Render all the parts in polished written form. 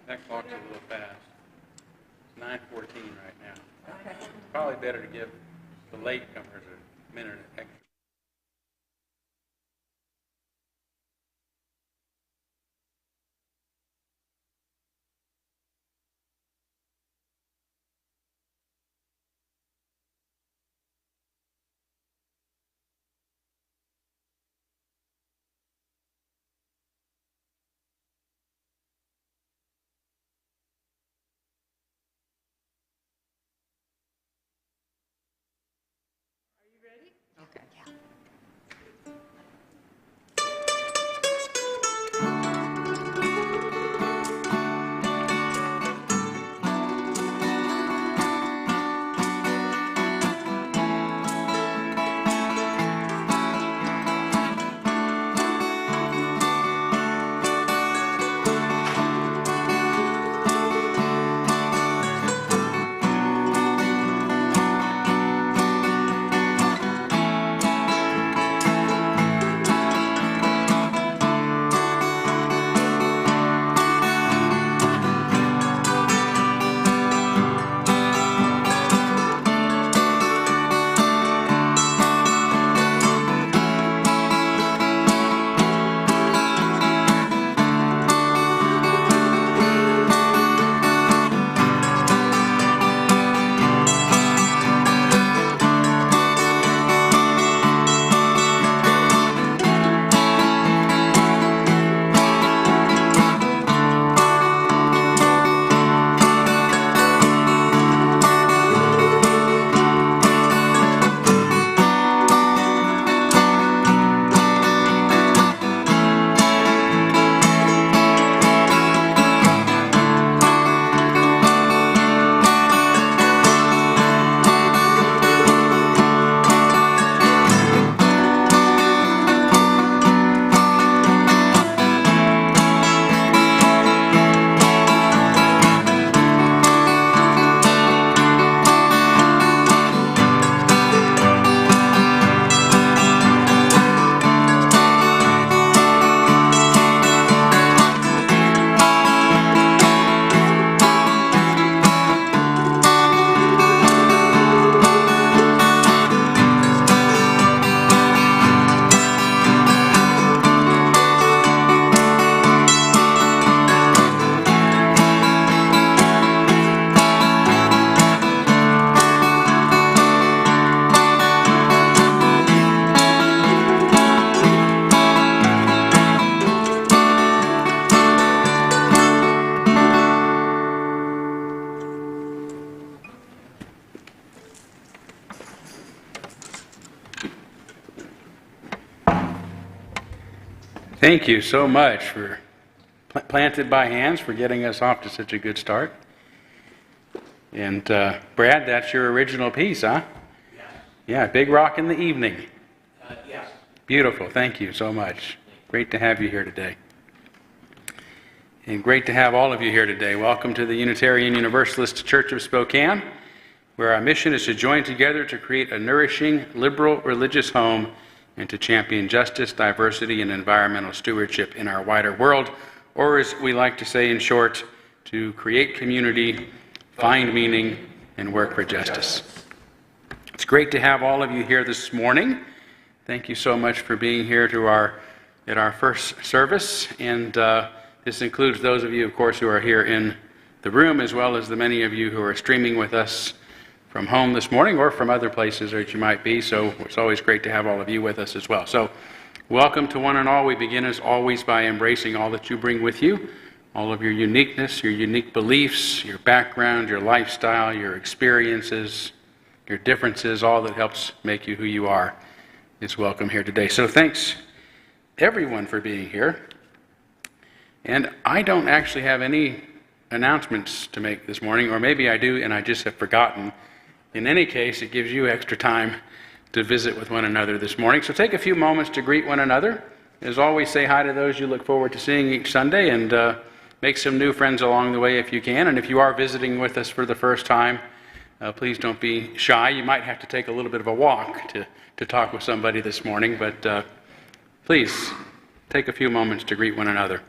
That clock's a little fast. It's 9:14 right now. It's probably better to give the latecomers a minute extra. Okay. Yeah. Thank you so much for Planted by Hands for getting us off to such a good start. And Brad, that's your original piece, huh? Yes. Yeah, Big Rock in the Evening. Yes. Beautiful. Thank you so much. Great to have you here today. And great to have all of you here today. Welcome to the Unitarian Universalist Church of Spokane, where our mission is to join together to create a nourishing, liberal religious home and to champion justice, diversity, and environmental stewardship in our wider world, or as we like to say in short, to create community, find meaning, and work for justice. It's great to have all of you here this morning. Thank you so much for being here at our first service, and this includes those of you, of course, who are here in the room, as well as the many of you who are streaming with us from home this morning or from other places that you might be. So it's always great to have all of you with us as well. So welcome to one and all. We begin as always by embracing all that you bring with you, all of your uniqueness, your unique beliefs, your background, your lifestyle, your experiences, your differences, all that helps make you who you are is welcome here today. So thanks everyone for being here. And I don't actually have any announcements to make this morning, or maybe I do and I just have forgotten. In any case, it gives you extra time to visit with one another this morning. So take a few moments to greet one another. As always, say hi to those you look forward to seeing each Sunday, and make some new friends along the way if you can. And if you are visiting with us for the first time, please don't be shy. You might have to take a little bit of a walk to talk with somebody this morning, but please take a few moments to greet one another.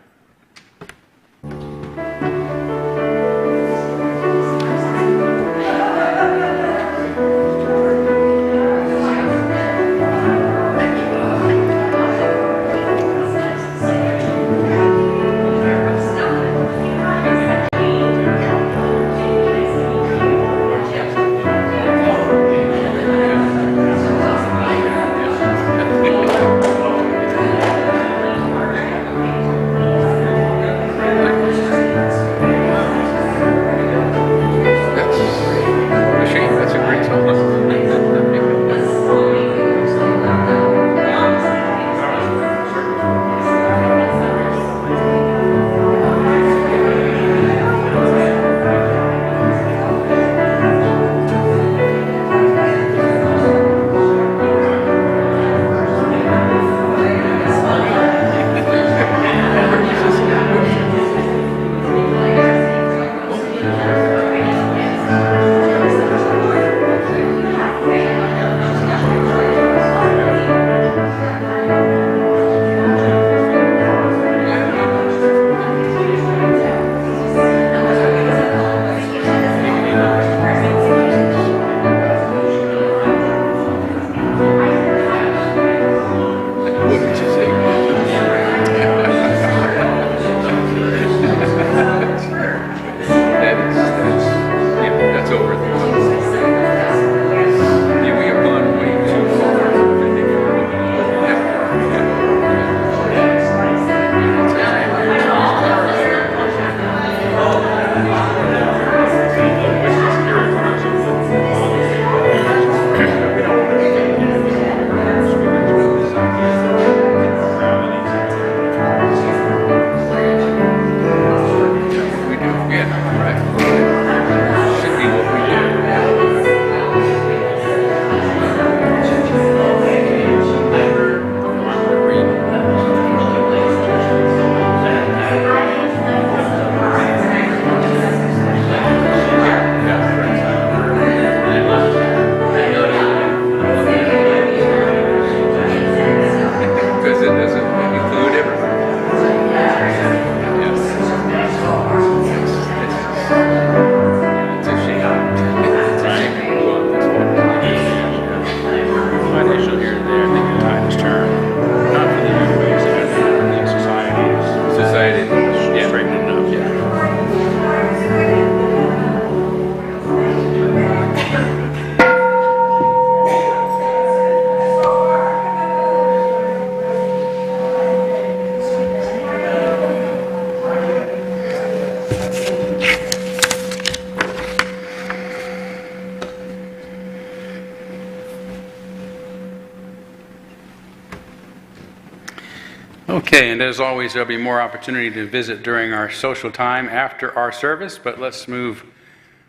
Okay, and as always, there'll be more opportunity to visit during our social time after our service, but let's move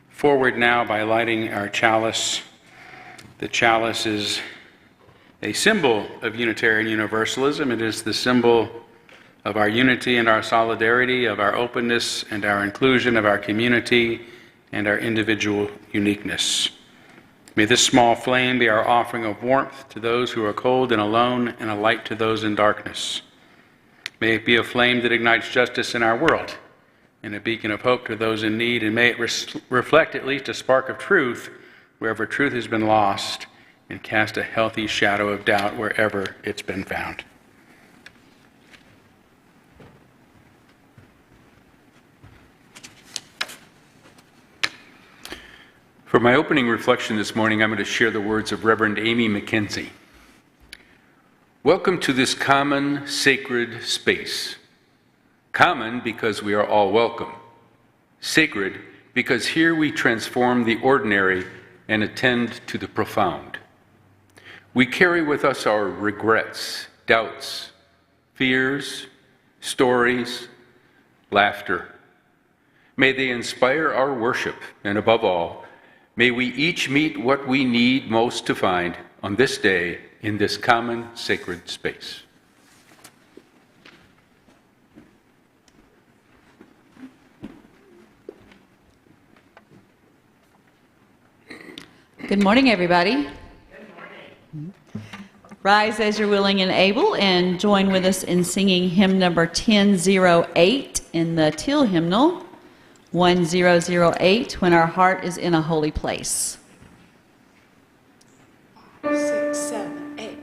forward now by lighting our chalice. The chalice is a symbol of Unitarian Universalism. It is the symbol of our unity and our solidarity, of our openness and our inclusion, of our community and our individual uniqueness. May this small flame be our offering of warmth to those who are cold and alone, and a light to those in darkness. May it be a flame that ignites justice in our world and a beacon of hope to those in need, and may it reflect at least a spark of truth wherever truth has been lost, and cast a healthy shadow of doubt wherever it's been found. For my opening reflection this morning, I'm going to share the words of Reverend Amy McKenzie. Welcome to this common, sacred space. Common because we are all welcome. Sacred because here we transform the ordinary and attend to the profound. We carry with us our regrets, doubts, fears, stories, laughter. May they inspire our worship, and above all, may we each meet what we need most to find on this day in this common sacred space. Good morning, everybody. Good morning. Rise as you're willing and able, and join with us in singing hymn number 1008 in the Teal hymnal, 1008, When Our Heart is in a Holy Place. 6, 7, 8.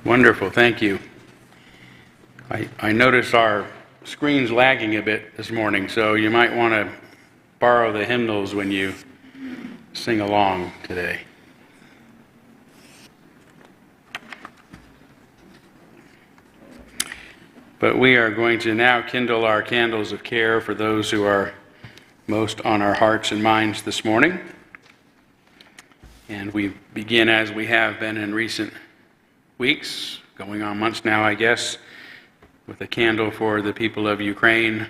Wonderful, thank you. I notice our screen's lagging a bit this morning, so you might want to borrow the hymnals when you sing along today. But we are going to now kindle our candles of care for those who are most on our hearts and minds this morning. And we begin, as we have been in recent weeks, going on months now, I guess, with a candle for the people of Ukraine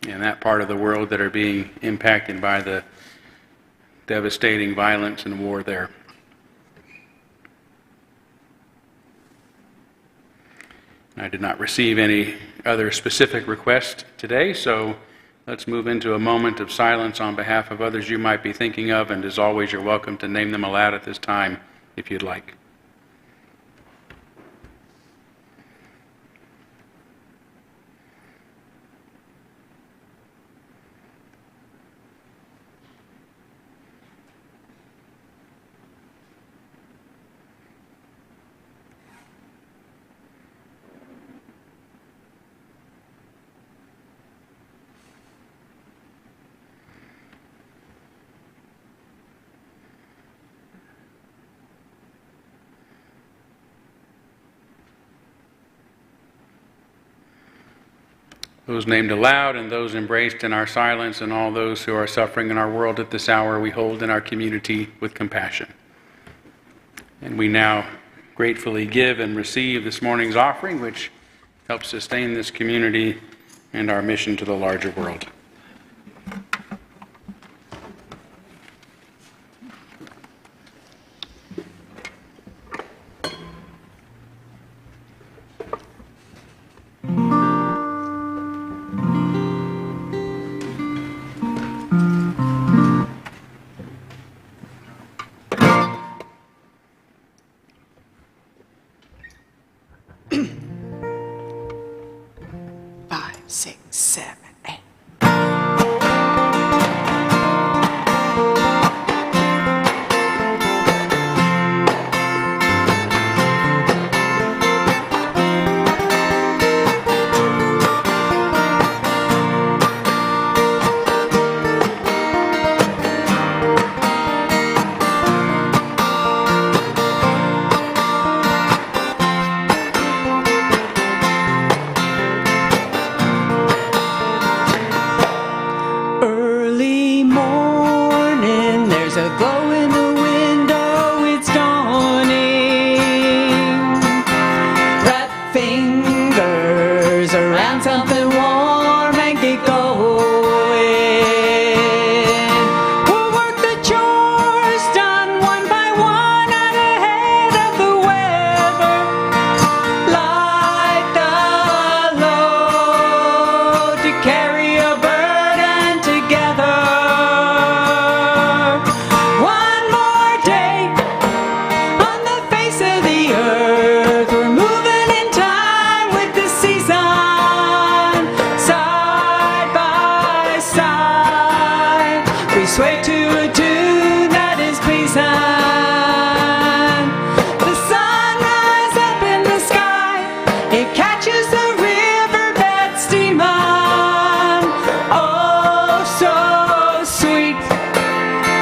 and that part of the world that are being impacted by the devastating violence and war there. I did not receive any other specific request today, so let's move into a moment of silence on behalf of others you might be thinking of, and as always, you're welcome to name them aloud at this time if you'd like. Those named aloud and those embraced in our silence, and all those who are suffering in our world at this hour, we hold in our community with compassion. And we now gratefully give and receive this morning's offering, which helps sustain this community and our mission to the larger world. Five, six, seven, eight. Early morning, there's a glow in the window, it's dawning. Wrap fingers around something warm and get going. We'll work the chores done one by one out ahead of the weather. Light the load to carry a burden together. One more day on the face of the earth. We're moving in time with the season. Side by side, we sway to a tune that is pleasing. The sunrise up in the sky, it catches the riverbed steaming. Oh, so sweet,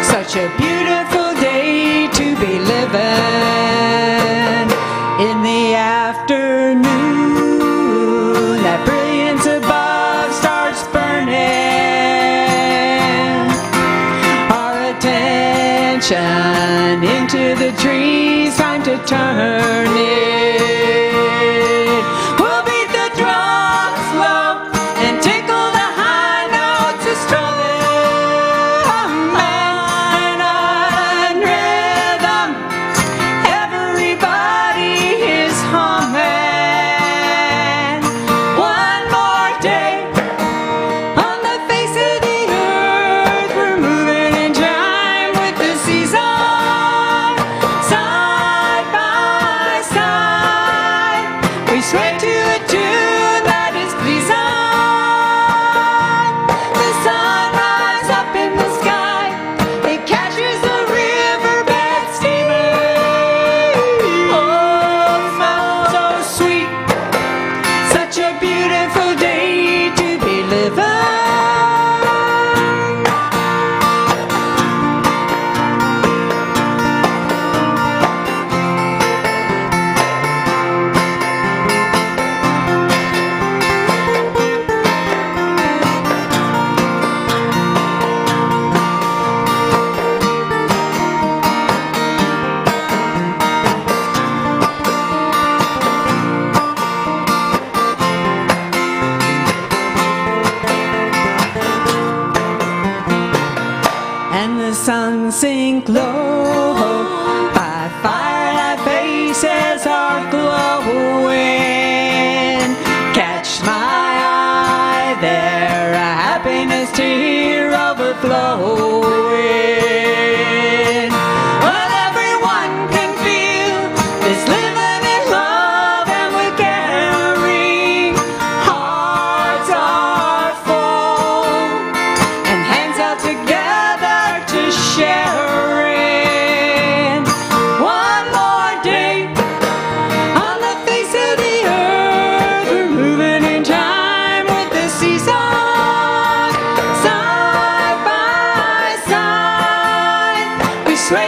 such a beautiful day to be living. In the afternoon, that brilliance above starts burning. Our attention into the trees, time to turn it. We'll beat the drum slow and tickle the high notes of strum and rhythm. Everybody is humming. One more day on the face of the earth. We're moving in time with the season. Side by side.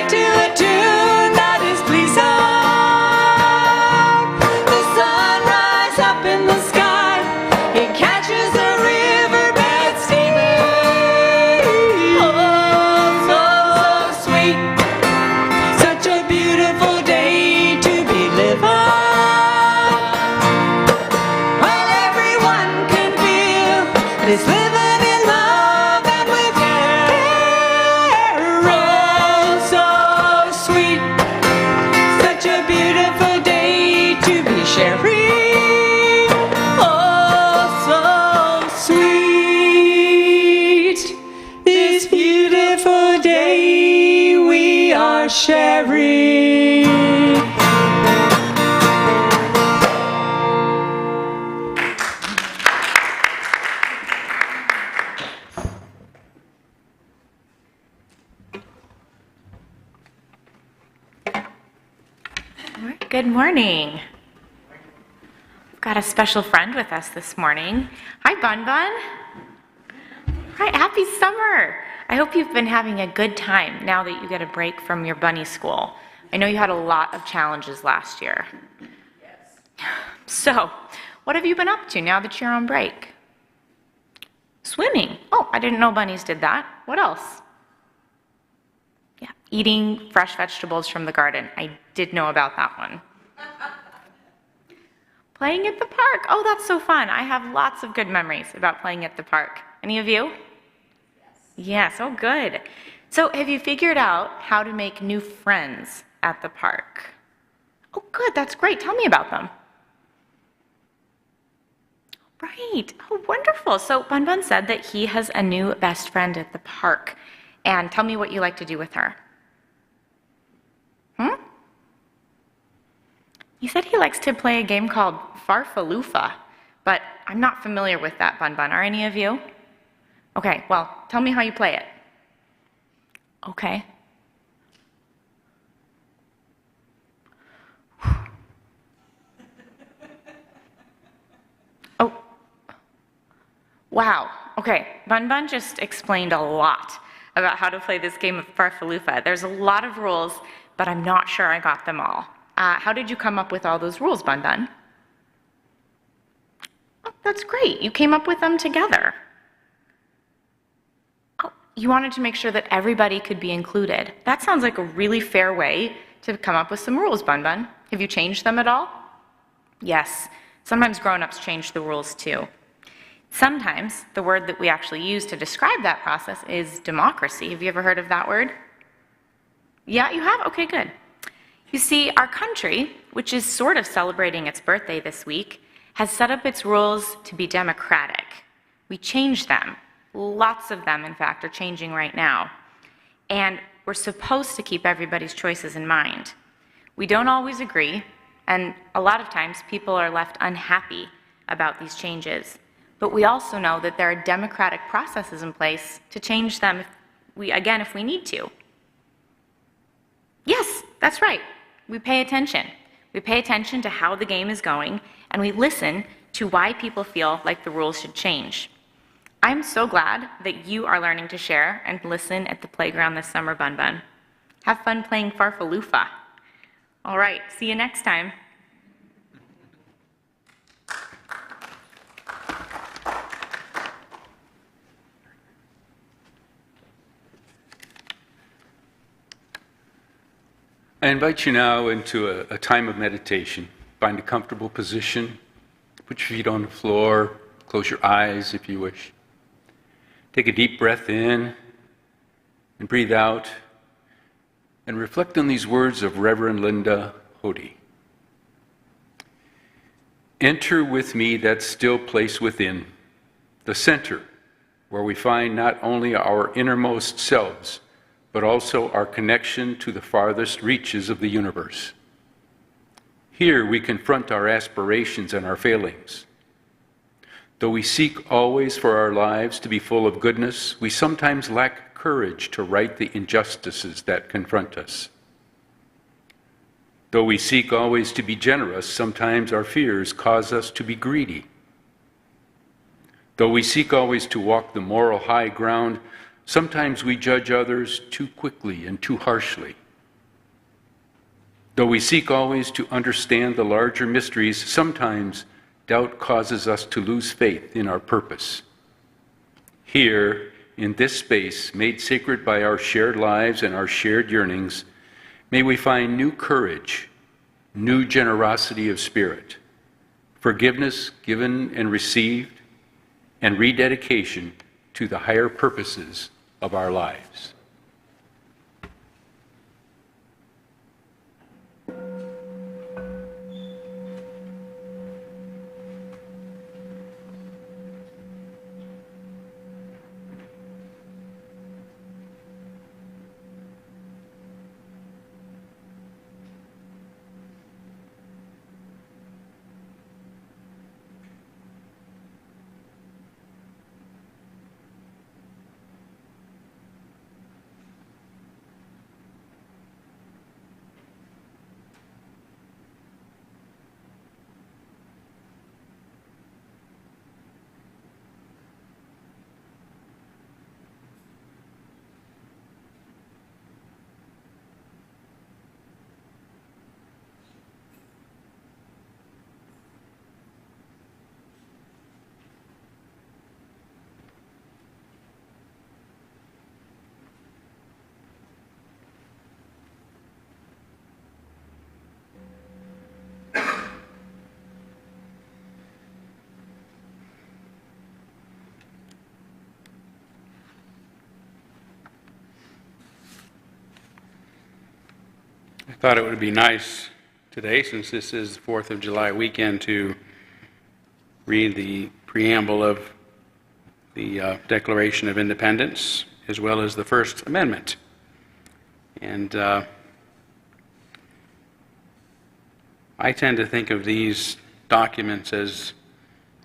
to a tune that is pleasing. The sunrise up in the sky, it catches the riverbed steaming. Oh, so sweet, such a beautiful day to be living. While everyone can feel this living in love and with care. Oh, so sweet, such a beautiful day to be sharing. Oh, so sweet, this beautiful day we are sharing. Good morning. We've got a special friend with us this morning. Hi, Bun Bun. Hi, happy summer. I hope you've been having a good time now that you get a break from your bunny school. I know you had a lot of challenges last year. Yes. So, what have you been up to now that you're on break? Swimming. Oh, I didn't know bunnies did that. What else? Yeah, eating fresh vegetables from the garden. I did know about that one. Playing at the park. Oh, that's so fun. I have lots of good memories about playing at the park. Any of you? Yes, oh good. So have you figured out how to make new friends at the park? Oh good, that's great. Tell me about them. Right, oh wonderful. So Bun Bun said that he has a new best friend at the park. And tell me what you like to do with her. He said he likes to play a game called Farfaloofa, but I'm not familiar with that, Bun Bun. Are any of you? Okay, well, tell me how you play it. Okay. Oh. Wow. Okay, Bun Bun just explained a lot about how to play this game of Farfaloofa. There's a lot of rules, but I'm not sure I got them all. How did you come up with all those rules, Bun Bun? Oh, that's great. You came up with them together. Oh, you wanted to make sure that everybody could be included. That sounds like a really fair way to come up with some rules, Bun Bun. Have you changed them at all? Yes. Sometimes grown-ups change the rules too. Sometimes the word that we actually use to describe that process is democracy. Have you ever heard of that word? Yeah, you have? Okay, good. You see, our country, which is sort of celebrating its birthday this week, has set up its rules to be democratic. We changed them. Lots of them, in fact, are changing right now. And we're supposed to keep everybody's choices in mind. We don't always agree, and a lot of times people are left unhappy about these changes. But we also know that there are democratic processes in place to change them if we need to. Yes, that's right. We pay attention. We pay attention to how the game is going, and we listen to why people feel like the rules should change. I'm so glad that you are learning to share and listen at the playground this summer, Bun Bun. Have fun playing Farfaloofa. All right, see you next time. I invite you now into a time of meditation. Find a comfortable position. Put your feet on the floor. Close your eyes if you wish. Take a deep breath in and breathe out. And reflect on these words of Reverend Linda Hody. Enter with me that still place within, the center, where we find not only our innermost selves, but also our connection to the farthest reaches of the universe. Here we confront our aspirations and our failings. Though we seek always for our lives to be full of goodness, we sometimes lack courage to right the injustices that confront us. Though we seek always to be generous, sometimes our fears cause us to be greedy. Though we seek always to walk the moral high ground, sometimes we judge others too quickly and too harshly. Though we seek always to understand the larger mysteries, sometimes doubt causes us to lose faith in our purpose. Here, in this space, made sacred by our shared lives and our shared yearnings, may we find new courage, new generosity of spirit, forgiveness given and received, and rededication to the higher purposes of our lives. I thought it would be nice today, since this is the 4th of July weekend, to read the preamble of the Declaration of Independence, as well as the First Amendment. And I tend to think of these documents as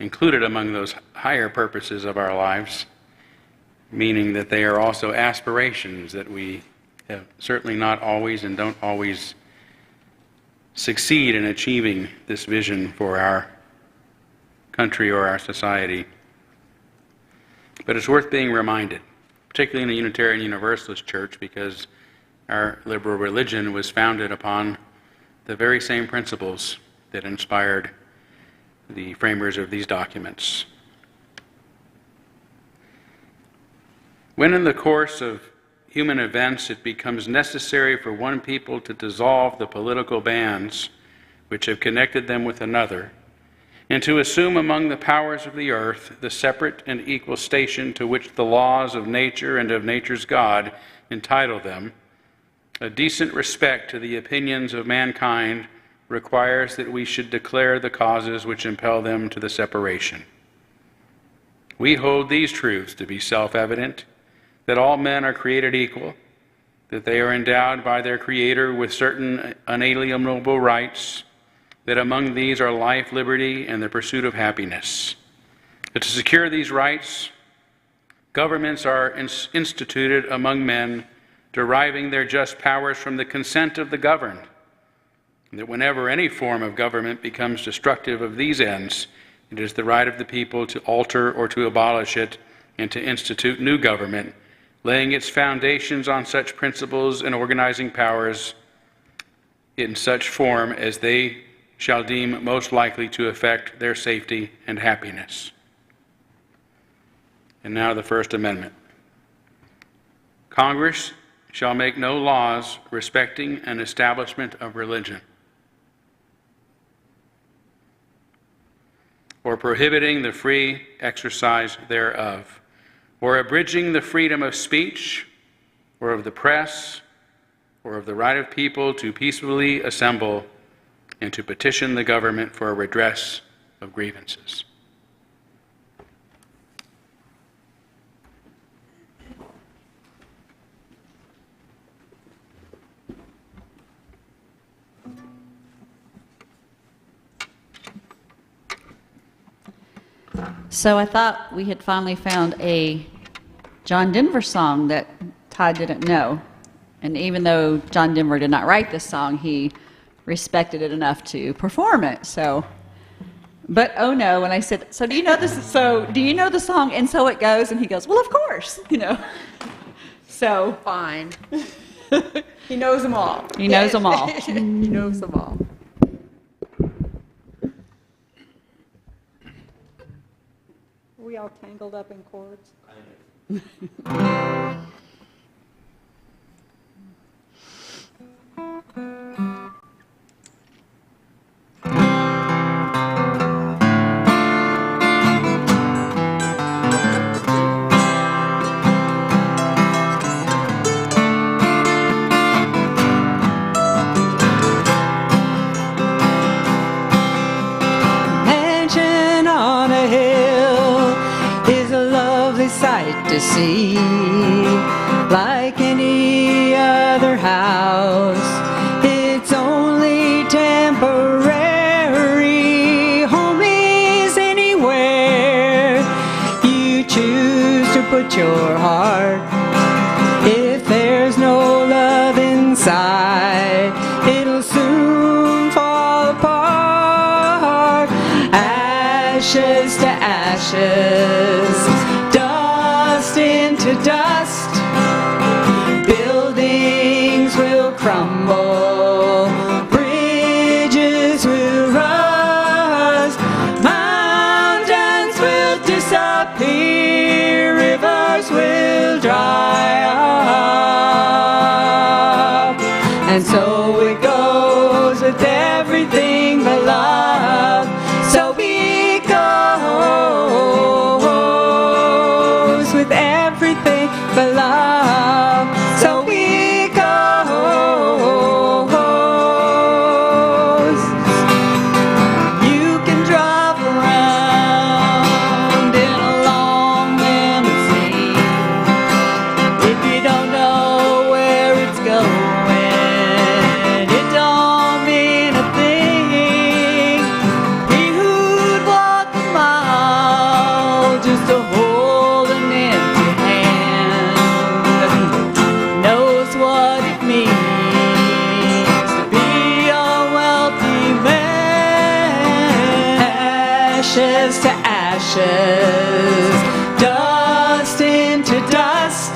included among those higher purposes of our lives, meaning that they are also aspirations that we have certainly not always and don't always succeed in achieving this vision for our country or our society. But it's worth being reminded, particularly in the Unitarian Universalist Church, because our liberal religion was founded upon the very same principles that inspired the framers of these documents. When in the course of human events it becomes necessary for one people to dissolve the political bands which have connected them with another, and to assume among the powers of the earth the separate and equal station to which the laws of nature and of nature's God entitle them, a decent respect to the opinions of mankind requires that we should declare the causes which impel them to the separation. We hold these truths to be self-evident, that all men are created equal, that they are endowed by their Creator with certain unalienable rights, that among these are life, liberty, and the pursuit of happiness. But to secure these rights, governments are instituted among men, deriving their just powers from the consent of the governed, and that whenever any form of government becomes destructive of these ends, it is the right of the people to alter or to abolish it and to institute new government, laying its foundations on such principles and organizing powers in such form as they shall deem most likely to affect their safety and happiness. And now the First Amendment. Congress shall make no laws respecting an establishment of religion, or prohibiting the free exercise thereof, or abridging the freedom of speech, or of the press, or of the right of people to peacefully assemble and to petition the government for a redress of grievances. So I thought we had finally found a John Denver song that Todd didn't know. And even though John Denver did not write this song, he respected it enough to perform it. So, but oh no, when I said, so do you know this? So do you know the song And So It Goes? And he goes, well, of course, you know. So Fine. He knows them all. He knows them all. He knows them all. Are we all tangled up in cords? Mansion on a hill is a lovely sight to see. Like any other house, it's only temporary. Home is anywhere you choose to put your heart. If there's no love inside, it'll soon fall apart. Ashes to ashes, dust into dust. Buildings will crumble, bridges will rust, mountains will disappear, rivers will dry up. And so it goes with everything but love. So it goes with everything but love. So it goes. You can drive around in a long limousine. If you don't know where it's going, it don't mean a thing. He who'd walk a mile just to hold an empty hand knows what it means to be a wealthy man. Ashes to ashes, dust into dust.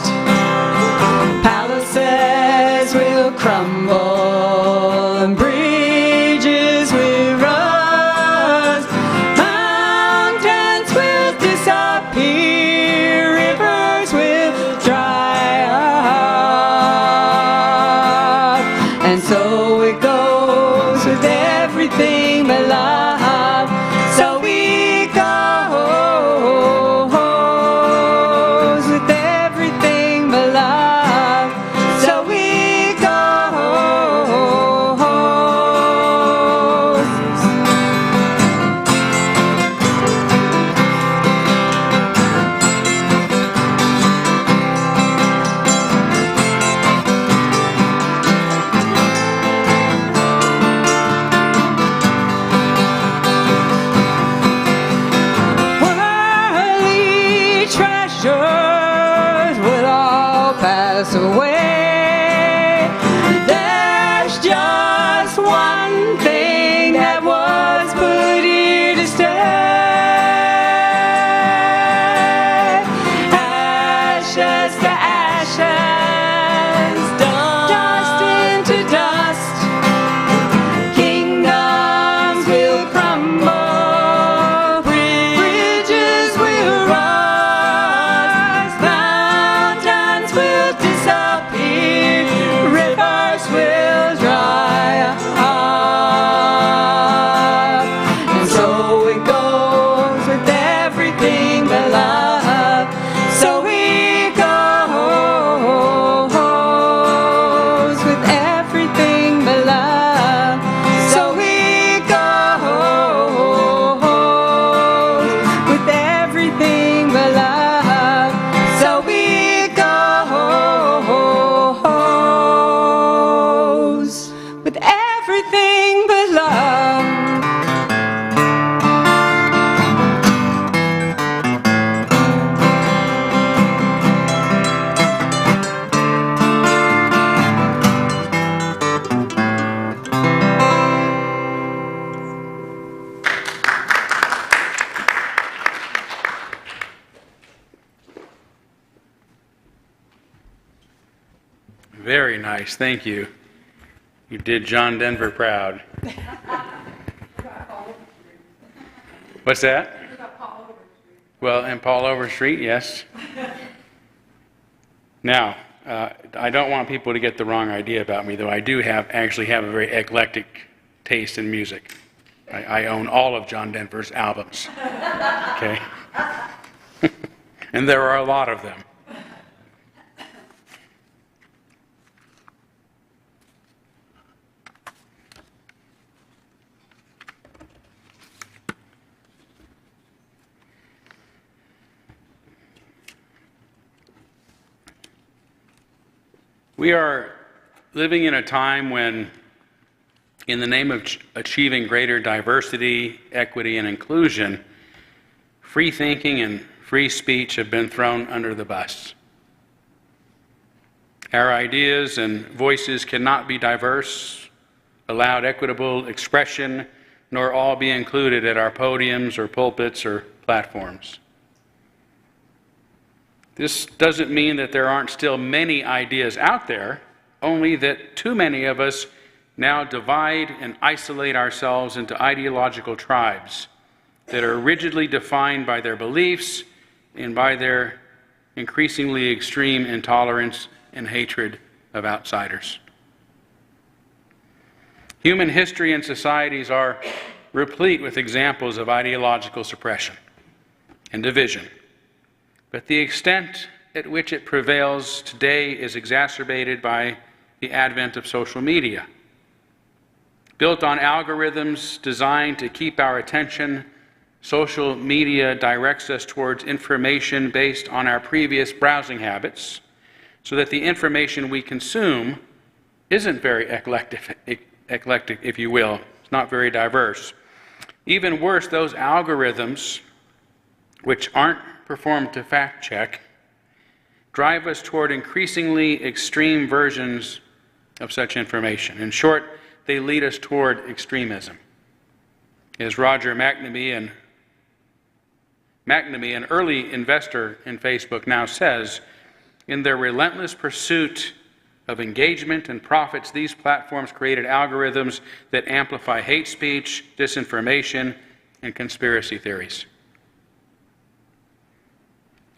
Palaces will crumble and bridges will rust. Mountains will disappear, rivers will dry up. And so it goes with everything but love. So it goes with everything but love. So it goes. Worldly treasures will all pass away. There's just one thing that was put here to stay. Ashes to ashes, dust into dust. Kingdoms will crumble, bridges will rust, mountains will disappear, rivers will dry up. And so it goes with everything but love. So it goes with everything but love. So it goes with everything but love. So it goes with everything but love. Very nice. nice. Thank you. You did John Denver proud. What's that? Well, and Paul Overstreet, yes. Now, I don't want people to get the wrong idea about me, though I do actually have a very eclectic taste in music. I own all of John Denver's albums. Okay? And there are a lot of them. We are living in a time when, in the name of achieving greater diversity, equity, and inclusion, free thinking and free speech have been thrown under the bus. Our ideas and voices cannot be diverse, allowed equitable expression, nor all be included at our podiums or pulpits or platforms. This doesn't mean that there aren't still many ideas out there, only that too many of us now divide and isolate ourselves into ideological tribes that are rigidly defined by their beliefs and by their increasingly extreme intolerance and hatred of outsiders. Human history and societies are replete with examples of ideological suppression and division. But the extent at which it prevails today is exacerbated by the advent of social media. Built on algorithms designed to keep our attention, social media directs us towards information based on our previous browsing habits, so that the information we consume isn't very eclectic, if you will. It's not very diverse. Even worse, those algorithms, which aren't performed to fact check, drive us toward increasingly extreme versions of such information. In short, they lead us toward extremism. As Roger McNamee, an early investor in Facebook, now says, in their relentless pursuit of engagement and profits, these platforms created algorithms that amplify hate speech, disinformation, and conspiracy theories.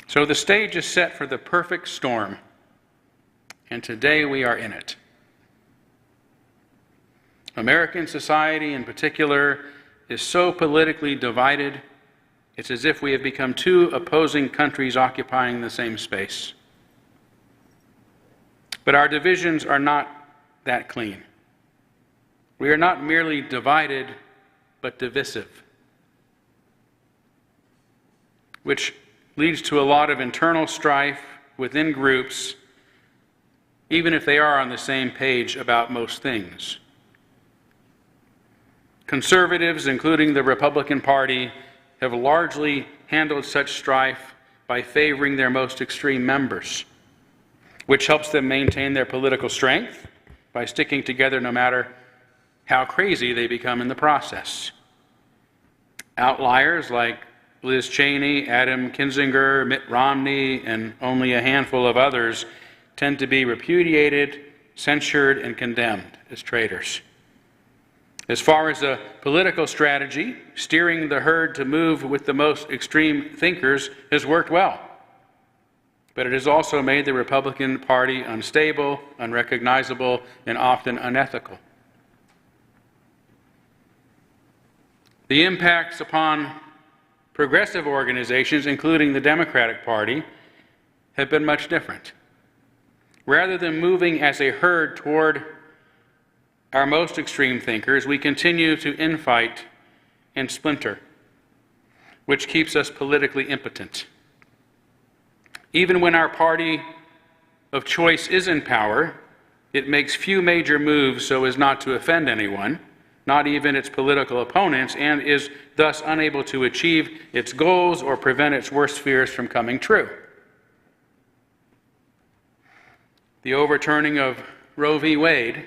So the stage is set for the perfect storm, and today we are in it. American society in particular is so politically divided, it's as if we have become two opposing countries occupying the same space. But our divisions are not that clean. We are not merely divided, but divisive, which leads to a lot of internal strife within groups, even if they are on the same page about most things. Conservatives, including the Republican Party, have largely handled such strife by favoring their most extreme members, which helps them maintain their political strength by sticking together no matter how crazy they become in the process. Outliers like Liz Cheney, Adam Kinzinger, Mitt Romney, and only a handful of others tend to be repudiated, censured, and condemned as traitors. As far as a political strategy, steering the herd to move with the most extreme thinkers has worked well. But it has also made the Republican Party unstable, unrecognizable, and often unethical. The impacts upon progressive organizations, including the Democratic Party, have been much different. Rather than moving as a herd toward our most extreme thinkers, we continue to infight and splinter, which keeps us politically impotent. Even when our party of choice is in power, it makes few major moves so as not to offend anyone, not even its political opponents, and is thus unable to achieve its goals or prevent its worst fears from coming true. The overturning of Roe v. Wade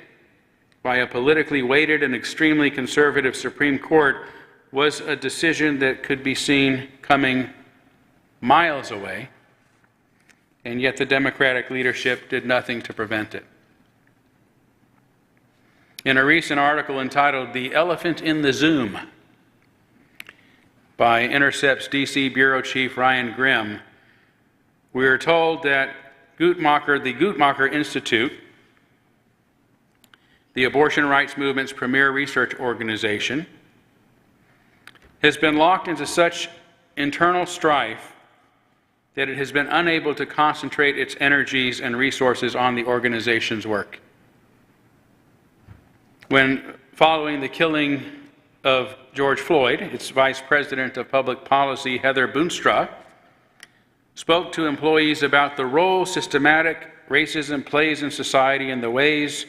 by a politically weighted and extremely conservative Supreme Court was a decision that could be seen coming miles away, and yet the Democratic leadership did nothing to prevent it. In a recent article entitled "The Elephant in the Zoom" by Intercept's DC Bureau Chief Ryan Grimm, we are told that the Guttmacher Institute, the abortion rights movement's premier research organization, has been locked into such internal strife that it has been unable to concentrate its energies and resources on the organization's work. When, following the killing of George Floyd, its Vice President of Public Policy, Heather Boonstra, spoke to employees about the role systematic racism plays in society and the ways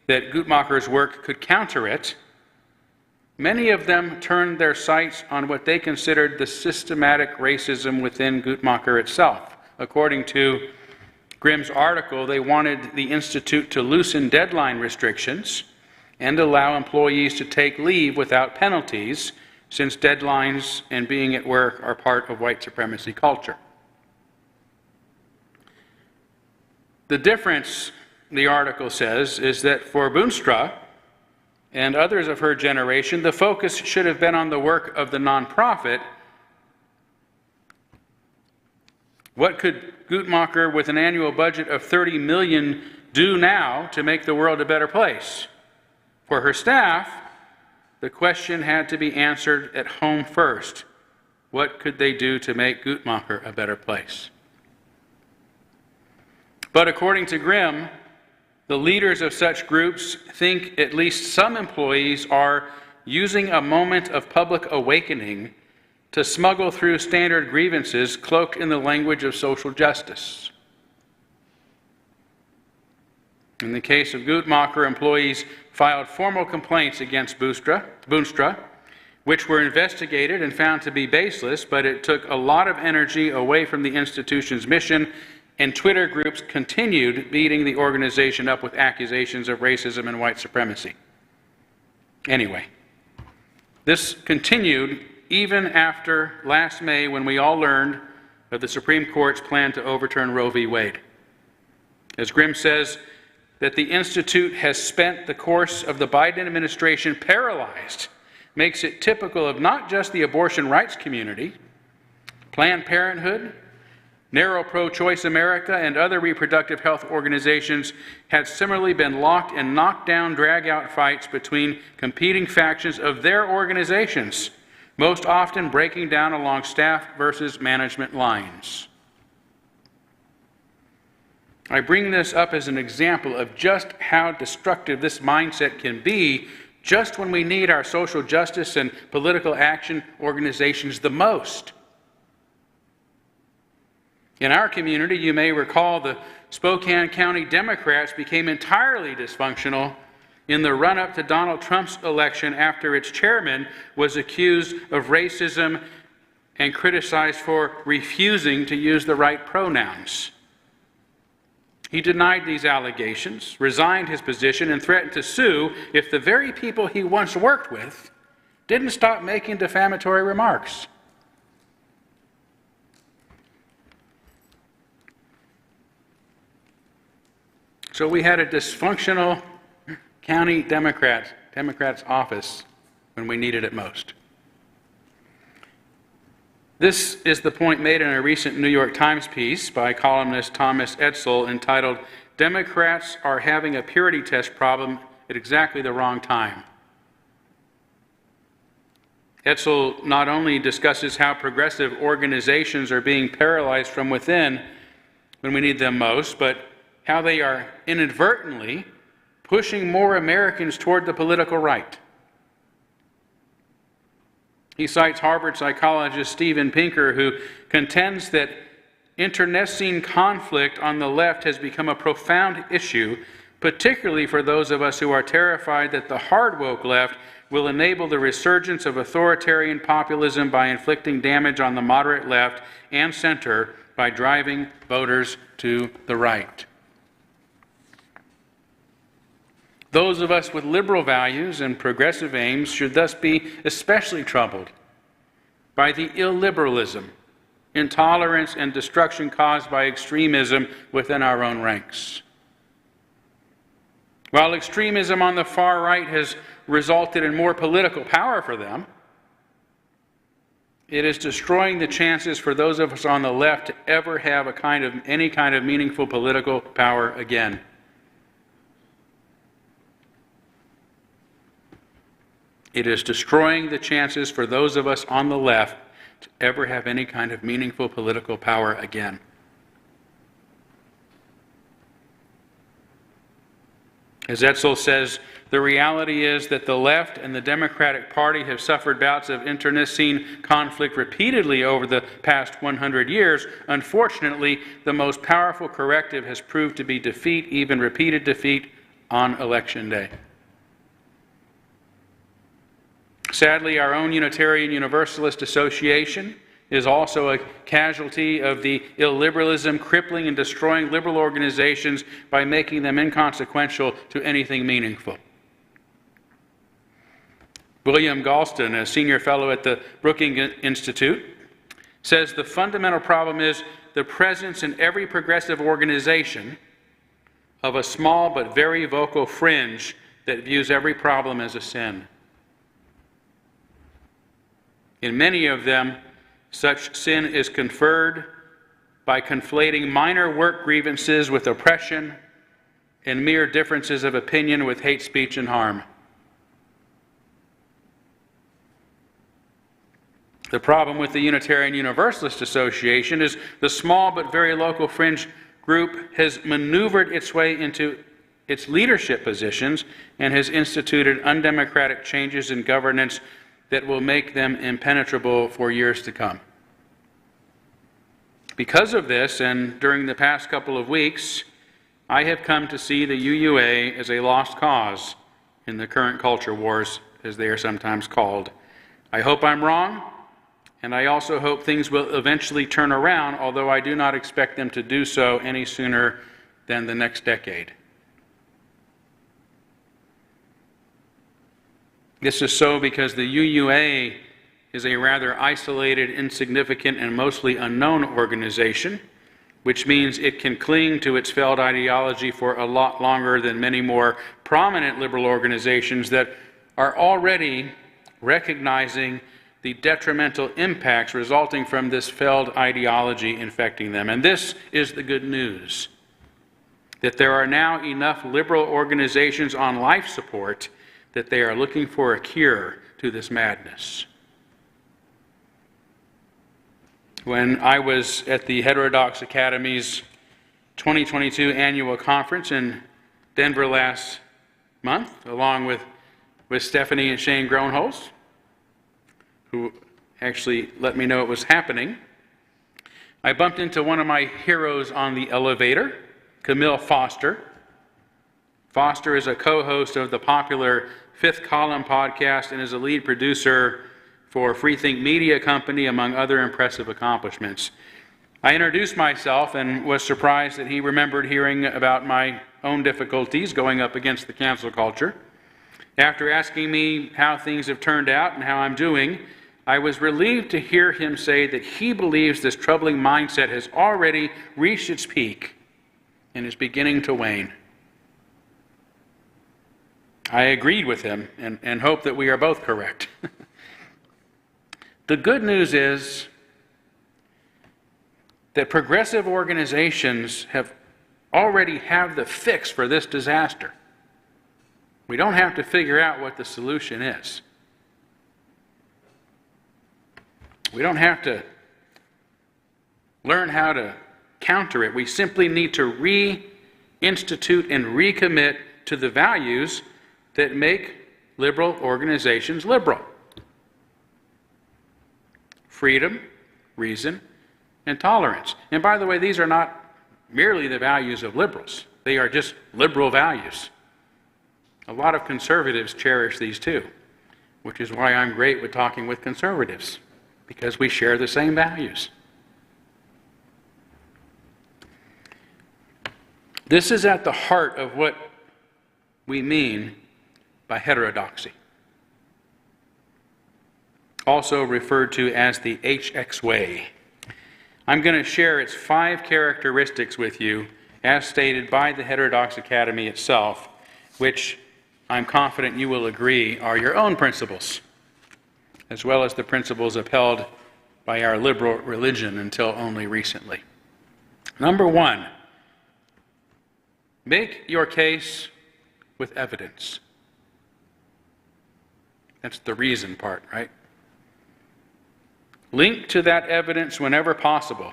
that Guttmacher's work could counter it, many of them turned their sights on what they considered the systematic racism within Guttmacher itself. According to Grimm's article, they wanted the Institute to loosen deadline restrictions and allow employees to take leave without penalties, since deadlines and being at work are part of white supremacy culture. The difference, the article says, is that for Boonstra and others of her generation, the focus should have been on the work of the nonprofit. What could Guttmacher, with an annual budget of $30 million, do now to make the world a better place? For her staff, the question had to be answered at home first. What could they do to make Guttmacher a better place? But according to Grimm, the leaders of such groups think at least some employees are using a moment of public awakening to smuggle through standard grievances cloaked in the language of social justice. In the case of Guttmacher, employees filed formal complaints against Boonstra, which were investigated and found to be baseless, but it took a lot of energy away from the institution's mission, and Twitter groups continued beating the organization up with accusations of racism and white supremacy. Anyway, this continued even after last May, when we all learned of the Supreme Court's plan to overturn Roe v. Wade. As Grimm says, that the Institute has spent the course of the Biden administration paralyzed makes it typical of not just the abortion rights community. Planned Parenthood, Narrow Pro-Choice America, and other reproductive health organizations had similarly been locked in knockdown, drag-out fights between competing factions of their organizations, most often breaking down along staff versus management lines. I bring this up as an example of just how destructive this mindset can be just when we need our social justice and political action organizations the most. In our community, you may recall the Spokane County Democrats became entirely dysfunctional in the run-up to Donald Trump's election after its chairman was accused of racism and criticized for refusing to use the right pronouns. He denied these allegations, resigned his position, and threatened to sue if the very people he once worked with didn't stop making defamatory remarks. So we had a dysfunctional county Democrat's office when we needed it most. This is the point made in a recent New York Times piece by columnist Thomas Edsel entitled, "Democrats are having a purity test problem at exactly the wrong time." Edsel not only discusses how progressive organizations are being paralyzed from within when we need them most, but how they are inadvertently pushing more Americans toward the political right. He cites Harvard psychologist Steven Pinker, who contends that internecine conflict on the left has become a profound issue, particularly for those of us who are terrified that the hard woke left will enable the resurgence of authoritarian populism by inflicting damage on the moderate left and center by driving voters to the right. Those of us with liberal values and progressive aims should thus be especially troubled by the illiberalism, intolerance, and destruction caused by extremism within our own ranks. While extremism on the far right has resulted in more political power for them, it is destroying the chances for those of us on the left to ever have any kind of meaningful political power again. It is destroying the chances for those of us on the left to ever have any kind of meaningful political power again. As Etzel says, the reality is that the left and the Democratic Party have suffered bouts of internecine conflict repeatedly over the past 100 years. Unfortunately, the most powerful corrective has proved to be defeat, even repeated defeat, on Election Day. Sadly, our own Unitarian Universalist Association is also a casualty of the illiberalism crippling and destroying liberal organizations by making them inconsequential to anything meaningful. William Galston, a senior fellow at the Brookings Institute, says the fundamental problem is the presence in every progressive organization of a small but very vocal fringe that views every problem as a sin. In many of them, such sin is conferred by conflating minor work grievances with oppression and mere differences of opinion with hate speech and harm. The problem with the Unitarian Universalist Association is the small but very local fringe group has maneuvered its way into its leadership positions and has instituted undemocratic changes in governance that will make them impenetrable for years to come. Because of this, and during the past couple of weeks, I have come to see the UUA as a lost cause in the current culture wars, as they are sometimes called. I hope I'm wrong, and I also hope things will eventually turn around, although I do not expect them to do so any sooner than the next decade. This is so because the UUA is a rather isolated, insignificant, and mostly unknown organization, which means it can cling to its failed ideology for a lot longer than many more prominent liberal organizations that are already recognizing the detrimental impacts resulting from this failed ideology infecting them. And this is the good news, that there are now enough liberal organizations on life support that they are looking for a cure to this madness. When I was at the Heterodox Academy's 2022 annual conference in Denver last month, along with Stephanie and Shane Groenholz, who actually let me know it was happening, I bumped into one of my heroes on the elevator, Camille Foster. Foster is a co-host of the popular Fifth Column podcast and is a lead producer for Freethink Media Company, among other impressive accomplishments. I introduced myself and was surprised that he remembered hearing about my own difficulties going up against the cancel culture. After asking me how things have turned out and how I'm doing, I was relieved to hear him say that he believes this troubling mindset has already reached its peak and is beginning to wane. I agreed with him and hope that we are both correct. The good news is that progressive organizations already have the fix for this disaster. We don't have to figure out what the solution is. We don't have to learn how to counter it. We simply need to reinstitute and recommit to the values that make liberal organizations liberal. Freedom, reason, and tolerance. And by the way, these are not merely the values of liberals. They are just liberal values. A lot of conservatives cherish these too, which is why I'm great with talking with conservatives, because we share the same values. This is at the heart of what we mean by heterodoxy, also referred to as the HX way. I'm going to share its 5 characteristics with you, as stated by the Heterodox Academy itself, which I'm confident you will agree are your own principles, as well as the principles upheld by our liberal religion until only recently. Number one, make your case with evidence. That's the reason part, right? Link to that evidence whenever possible,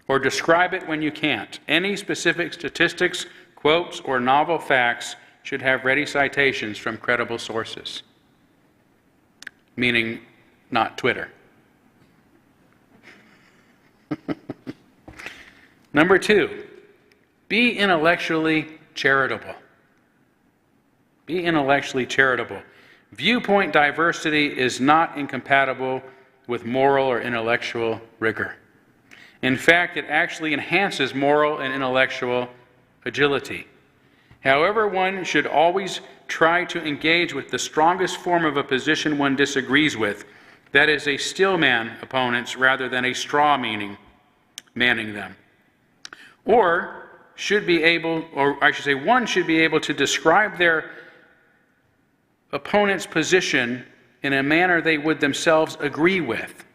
or describe it when you can't. Any specific statistics, quotes, or novel facts should have ready citations from credible sources, meaning not Twitter. Number two, be intellectually charitable. Be intellectually charitable. Viewpoint diversity is not incompatible with moral or intellectual rigor. In fact, it actually enhances moral and intellectual agility. However, one should always try to engage with the strongest form of a position one disagrees with, that is, a stillman opponents rather than a straw manning them. Or should be able, or I should say, one should be able to describe their opponent's position in a manner they would themselves agree with.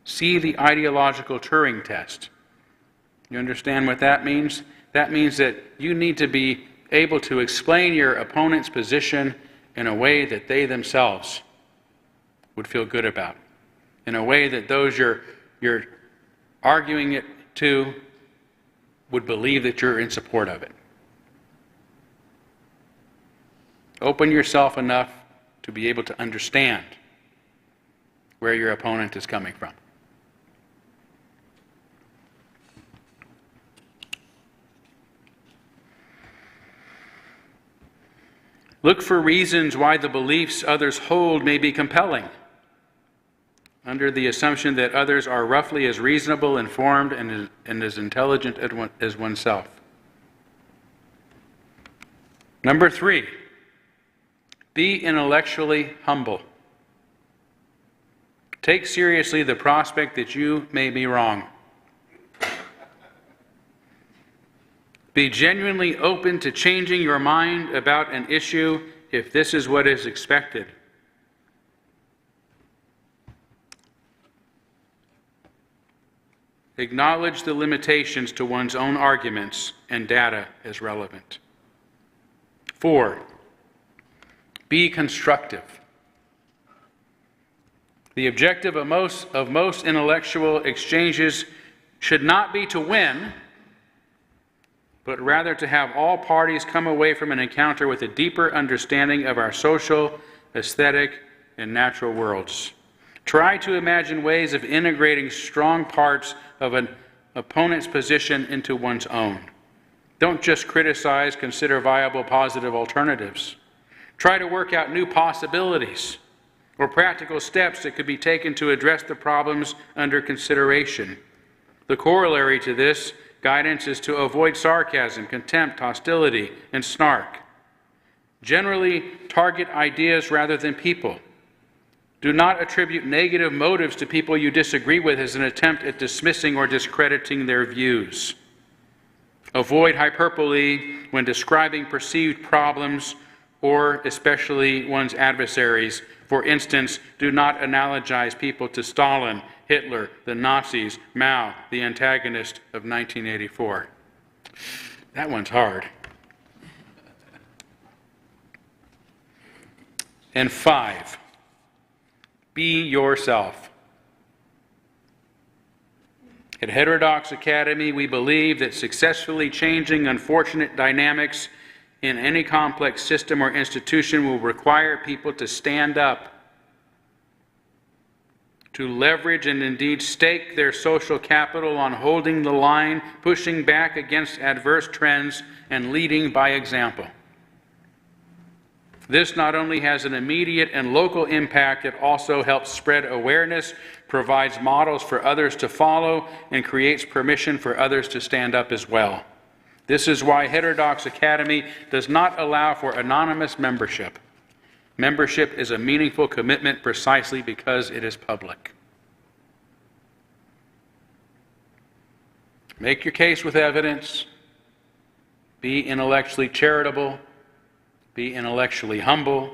See the ideological Turing test. You understand what that means? That means that you need to be able to explain your opponent's position in a way that they themselves would feel good about, in a way that those you're arguing it to would believe that you're in support of it. Open yourself enough to be able to understand where your opponent is coming from. Look for reasons why the beliefs others hold may be compelling, under the assumption that others are roughly as reasonable, informed, and as intelligent as oneself. Number three, be intellectually humble. Take seriously the prospect that you may be wrong. Be genuinely open to changing your mind about an issue if this is what is expected. Acknowledge the limitations to one's own arguments and data as relevant. 4, be constructive. The objective of most intellectual exchanges should not be to win, but rather to have all parties come away from an encounter with a deeper understanding of our social, aesthetic, and natural worlds. Try to imagine ways of integrating strong parts of an opponent's position into one's own. Don't just criticize, consider viable positive alternatives. Try to work out new possibilities or practical steps that could be taken to address the problems under consideration. The corollary to this guidance is to avoid sarcasm, contempt, hostility, and snark. Generally, target ideas rather than people. Do not attribute negative motives to people you disagree with as an attempt at dismissing or discrediting their views. Avoid hyperbole when describing perceived problems or especially one's adversaries. For instance, do not analogize people to Stalin, Hitler, the Nazis, Mao, the antagonist of 1984. That one's hard. And 5, be yourself. At Heterodox Academy, we believe that successfully changing unfortunate dynamics in any complex system or institution will require people to stand up, to leverage and indeed stake their social capital on holding the line, pushing back against adverse trends, and leading by example. This not only has an immediate and local impact, it also helps spread awareness, provides models for others to follow, and creates permission for others to stand up as well. This is why Heterodox Academy does not allow for anonymous membership. Membership is a meaningful commitment precisely because it is public. Make your case with evidence. Be intellectually charitable. Be intellectually humble.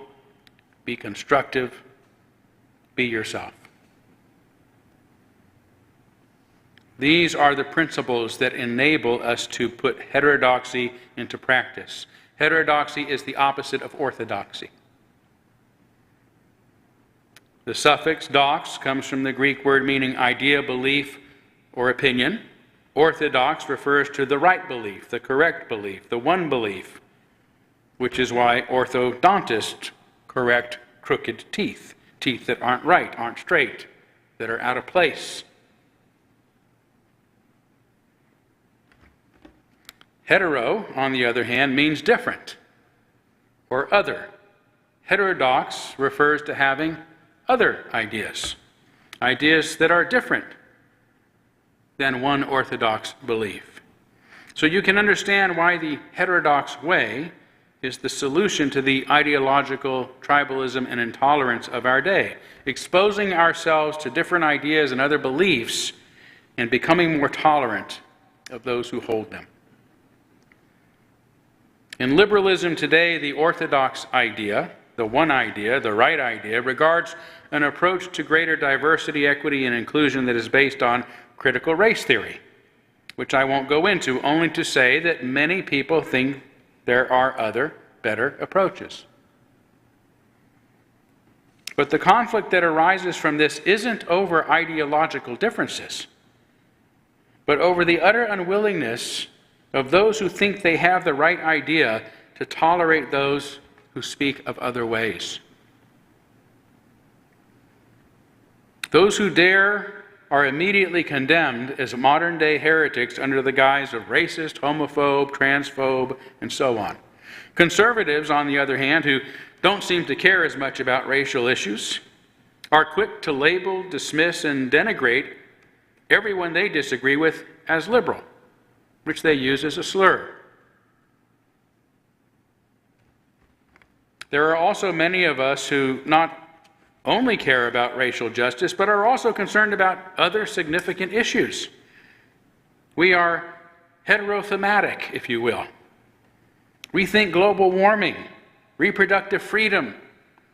Be constructive. Be yourself. These are the principles that enable us to put heterodoxy into practice. Heterodoxy is the opposite of orthodoxy. The suffix dox comes from the Greek word meaning idea, belief, or opinion. Orthodox refers to the right belief, the correct belief, the one belief, which is why orthodontists correct crooked teeth, teeth that aren't right, aren't straight, that are out of place. Hetero, on the other hand, means different or other. Heterodox refers to having other ideas, ideas that are different than one orthodox belief. So you can understand why the heterodox way is the solution to the ideological tribalism and intolerance of our day, exposing ourselves to different ideas and other beliefs and becoming more tolerant of those who hold them. In liberalism today, the orthodox idea, the one idea, the right idea, regards an approach to greater diversity, equity, and inclusion that is based on critical race theory, which I won't go into, only to say that many people think there are other, better approaches. But the conflict that arises from this isn't over ideological differences, but over the utter unwillingness of those who think they have the right idea to tolerate those who speak of other ways. Those who dare are immediately condemned as modern-day heretics under the guise of racist, homophobe, transphobe, and so on. Conservatives, on the other hand, who don't seem to care as much about racial issues, are quick to label, dismiss, and denigrate everyone they disagree with as liberal, which they use as a slur. There are also many of us who not only care about racial justice, but are also concerned about other significant issues. We are heterothematic, if you will. We think global warming, reproductive freedom,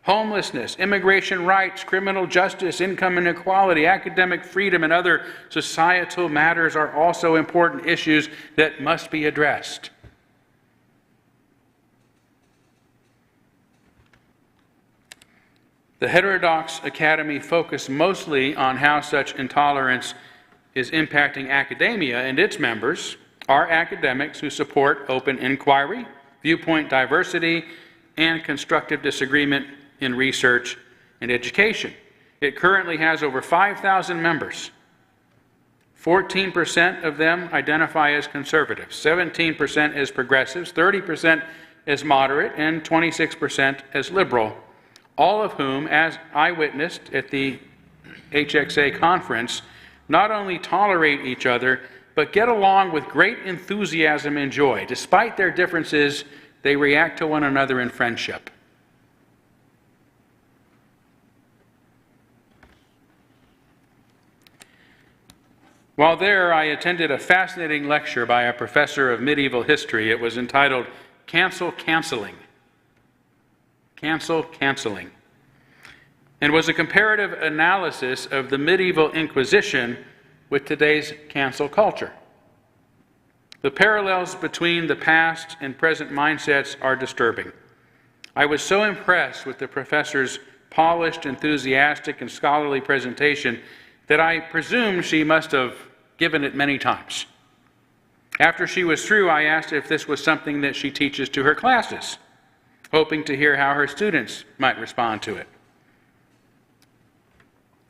homelessness, immigration rights, criminal justice, income inequality, academic freedom, and other societal matters are also important issues that must be addressed. The Heterodox Academy focused mostly on how such intolerance is impacting academia, and its members are academics who support open inquiry, viewpoint diversity, and constructive disagreement in research and education. It currently has over 5,000 members. 14% of them identify as conservatives, 17% as progressives, 30% as moderate, and 26% as liberal, all of whom, as I witnessed at the HXA conference, not only tolerate each other, but get along with great enthusiasm and joy. Despite their differences, they react to one another in friendship. While there, I attended a fascinating lecture by a professor of medieval history. It was entitled Cancel Canceling. Cancel Canceling. And was a comparative analysis of the medieval Inquisition with today's cancel culture. The parallels between the past and present mindsets are disturbing. I was so impressed with the professor's polished, enthusiastic, and scholarly presentation that I presume she must have given it many times. After she was through, I asked if this was something that she teaches to her classes, hoping to hear how her students might respond to it.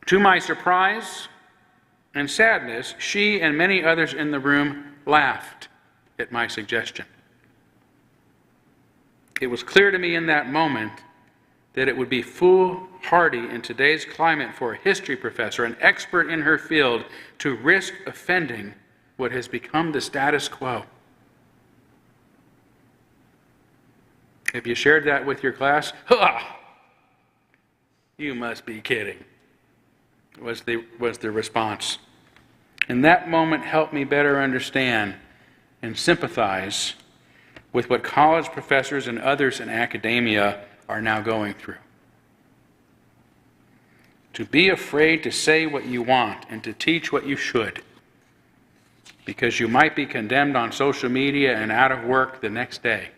To my surprise and sadness, she and many others in the room laughed at my suggestion. It was clear to me in that moment that it would be foolhardy in today's climate for a history professor, an expert in her field, to risk offending what has become the status quo. Have you shared that with your class? Ha! You must be kidding, was the response. And that moment helped me better understand and sympathize with what college professors and others in academia are now going through. To be afraid to say what you want and to teach what you should, because you might be condemned on social media and out of work the next day,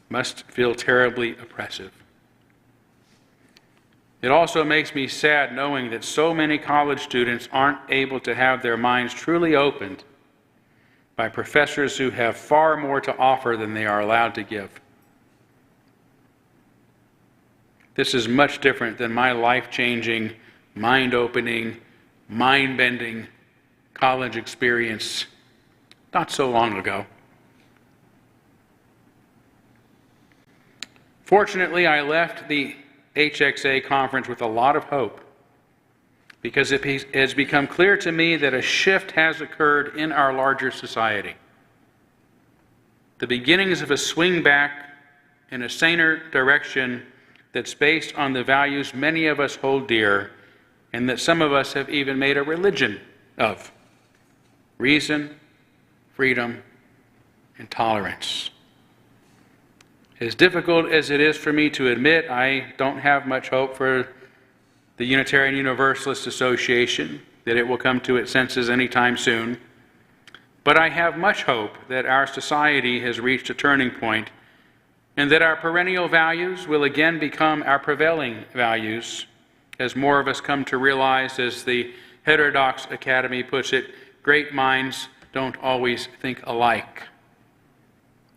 must feel terribly oppressive. It also makes me sad knowing that so many college students aren't able to have their minds truly opened by professors who have far more to offer than they are allowed to give. This is much different than my life-changing, mind-opening, mind-bending college experience not so long ago. Fortunately, I left the HXA conference with a lot of hope, because it has become clear to me that a shift has occurred in our larger society. The beginnings of a swing back in a saner direction that's based on the values many of us hold dear and that some of us have even made a religion of: reason, freedom, and tolerance. As difficult as it is for me to admit, I don't have much hope for the Unitarian Universalist Association, that it will come to its senses anytime soon. But I have much hope that our society has reached a turning point and that our perennial values will again become our prevailing values, as more of us come to realize, as the Heterodox Academy puts it, great minds don't always think alike.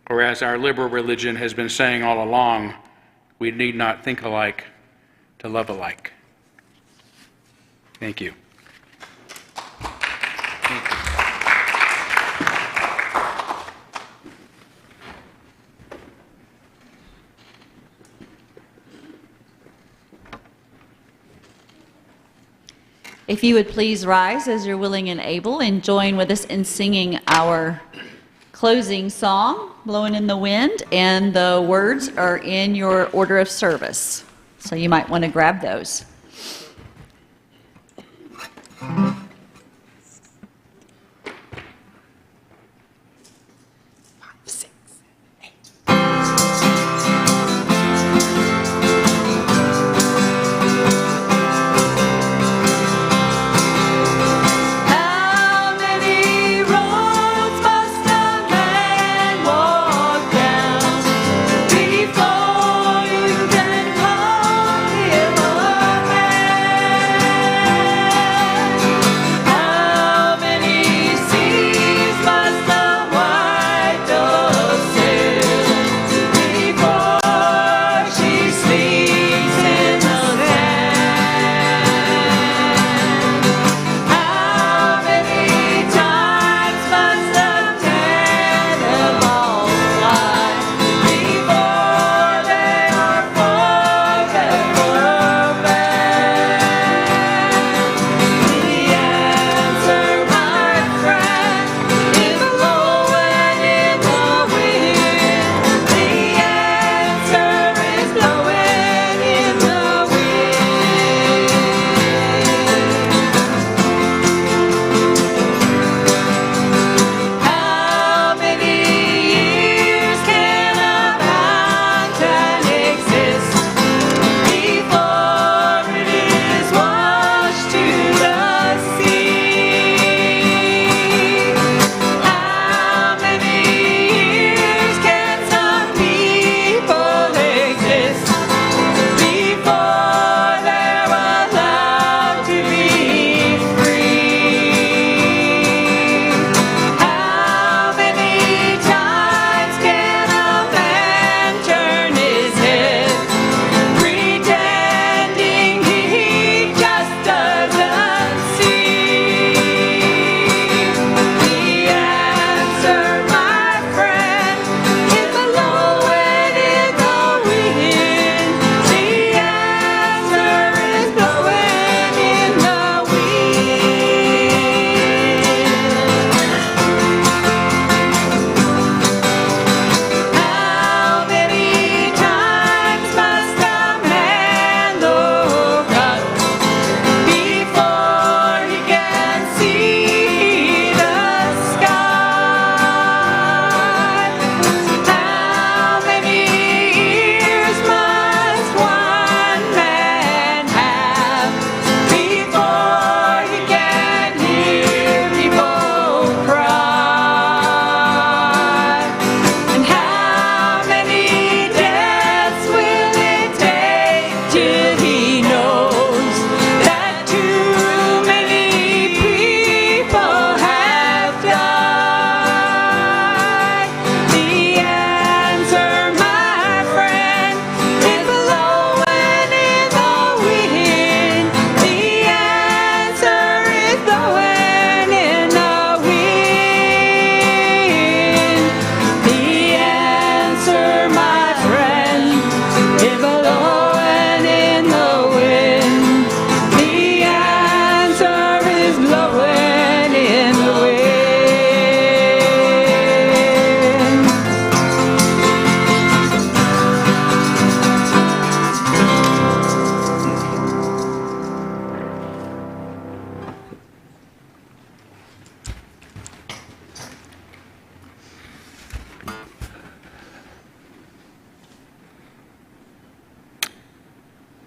Or as our liberal religion has been saying all along, we need not think alike to love alike. Thank you. Thank you. If you would please rise as you're willing and able and join with us in singing our closing song, Blowing in the Wind, and the words are in your order of service, so you might want to grab those. Before you can call him a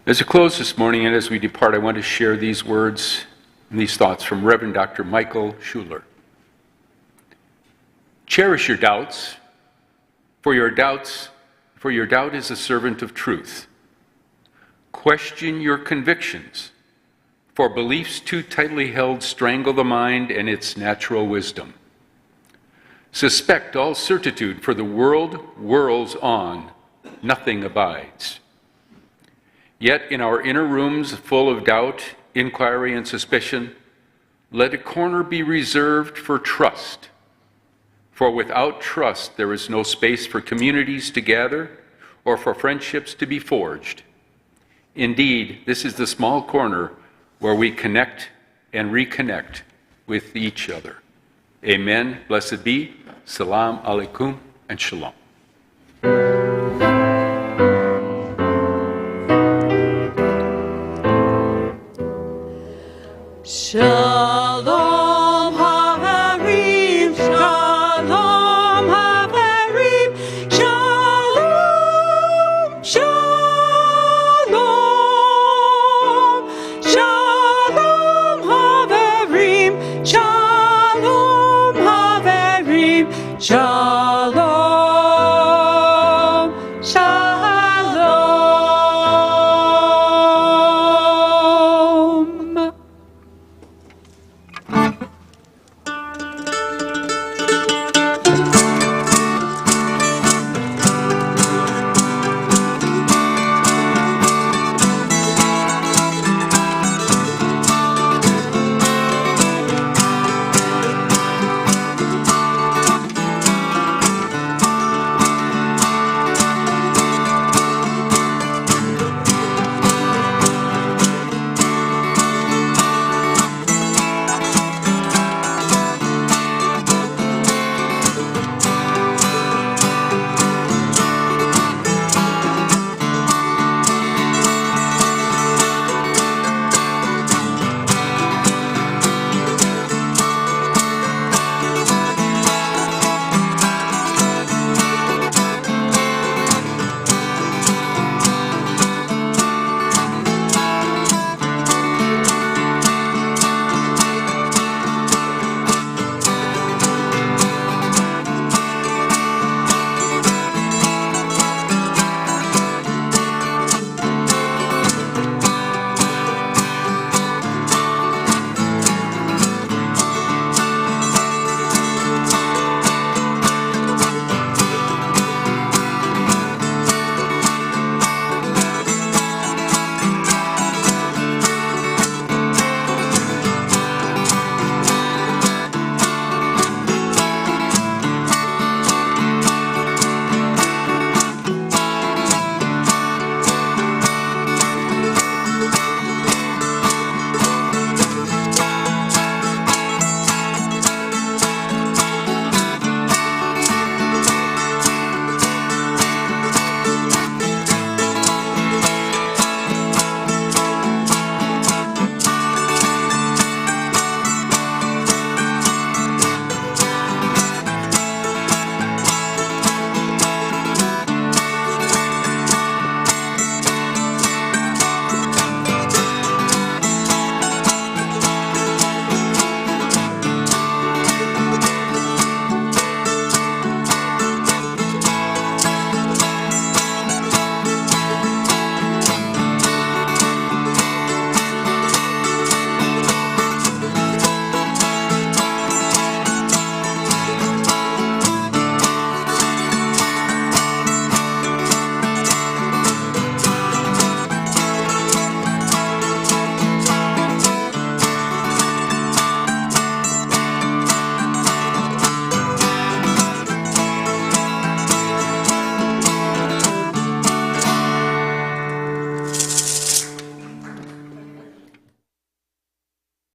As a close this morning and as we depart, I want to share these words and these thoughts from Reverend Dr. Michael Schuler. Cherish your doubts, for your doubt is a servant of truth. Question your convictions, for beliefs too tightly held strangle the mind and its natural wisdom. Suspect all certitude, for the world whirls on, nothing abides. Yet in our inner rooms full of doubt, inquiry, and suspicion, let a corner be reserved for trust. For without trust, there is no space for communities to gather or for friendships to be forged. Indeed, this is the small corner where we connect and reconnect with each other. Amen. Blessed be. Salam alaikum and shalom.